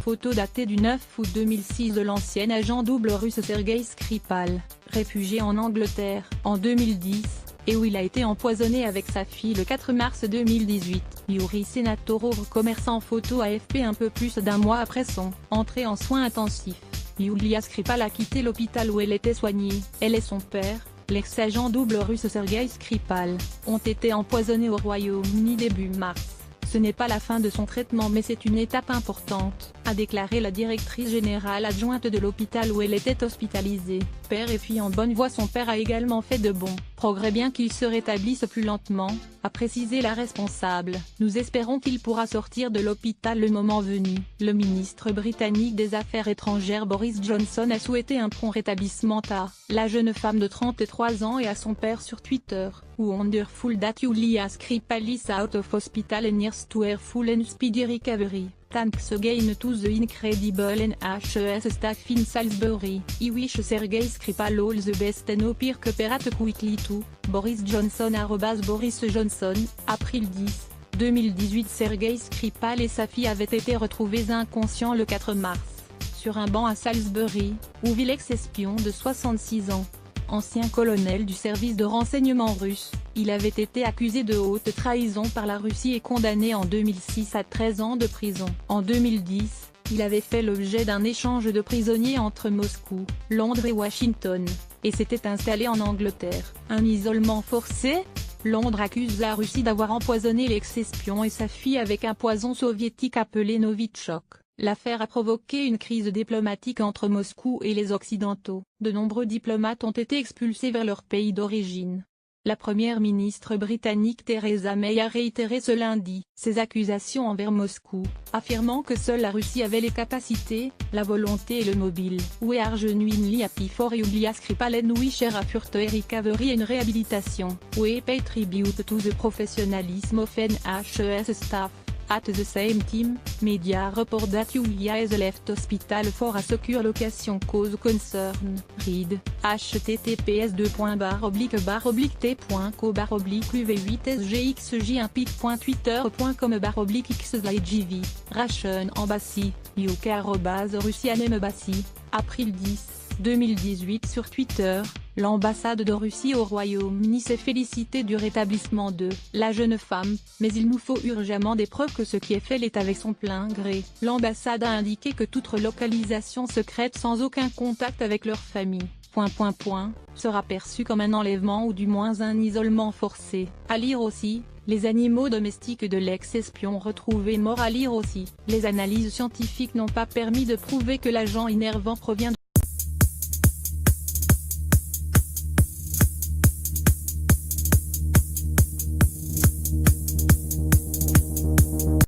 photo datée du 9 août 2006 de l'ancien agent double russe Sergueï Skripal, réfugié en Angleterre en 2010, et où il a été empoisonné avec sa fille le 4 mars 2018. Yuri Senatorov commerce en photo AFP un peu plus d'un mois après son entrée en soins intensifs. Yulia Skripal a quitté l'hôpital où elle était soignée. Elle et son père, l'ex-agent double russe Sergueï Skripal, ont été empoisonnés au Royaume-Uni début mars. Ce n'est pas la fin de son traitement mais c'est une étape importante, a déclaré la directrice générale adjointe de l'hôpital où elle était hospitalisée. Père et fille en bonne voie. Son père a également fait de bons progrès bien qu'il se rétablisse plus lentement, a précisé la responsable. Nous espérons qu'il pourra sortir de l'hôpital le moment venu. Le ministre britannique des Affaires étrangères Boris Johnson a souhaité un prompt rétablissement à la jeune femme de 33 ans et à son père sur Twitter. Wonderful that Yulia Skripal is out of hospital and here's to her full and speedy recovery. Thanks again to the incredible NHS staff in Salisbury. I wish Sergueï Skripal all the best and hope he recuperates quickly too. Boris Johnson @Boris Johnson, April 10, 2018. Sergueï Skripal et sa fille avaient été retrouvés inconscients le 4 mars, sur un banc à Salisbury, où vit l'ex-espion de 66 ans. Ancien colonel du service de renseignement russe, il avait été accusé de haute trahison par la Russie et condamné en 2006 à 13 ans de prison. En 2010, il avait fait l'objet d'un échange de prisonniers entre Moscou, Londres et Washington, et s'était installé en Angleterre. Un isolement forcé ? Londres accuse la Russie d'avoir empoisonné l'ex-espion et sa fille avec un poison soviétique appelé Novichok. L'affaire a provoqué une crise diplomatique entre Moscou et les Occidentaux. De nombreux diplomates ont été expulsés vers leur pays d'origine. La première ministre britannique Theresa May a réitéré ce lundi ses accusations envers Moscou, affirmant que seule la Russie avait les capacités, la volonté et le mobile. We are genuinely happy for Yulia Skripal and we share a further recovery and rehabilitation. We pay tribute to the professionalism of NHS staff. At the same time, media report that Yulia has left hospital for a secure location cause concern. Read, https://t.co/t.v8sgxj1pic.twitter.com/xslightgv. Russian Embassy, UK @Russian Embassy, April 10, 2018. Sur Twitter, l'ambassade de Russie au Royaume-Uni s'est félicitée du rétablissement de la jeune femme, mais il nous faut urgemment des preuves que ce qui est fait l'est avec son plein gré. L'ambassade a indiqué que toute relocalisation secrète sans aucun contact avec leur famille, sera perçue comme un enlèvement ou du moins un isolement forcé. À lire aussi, les animaux domestiques de l'ex-espion retrouvés morts. À lire aussi, les analyses scientifiques n'ont pas permis de prouver que l'agent innervant provient de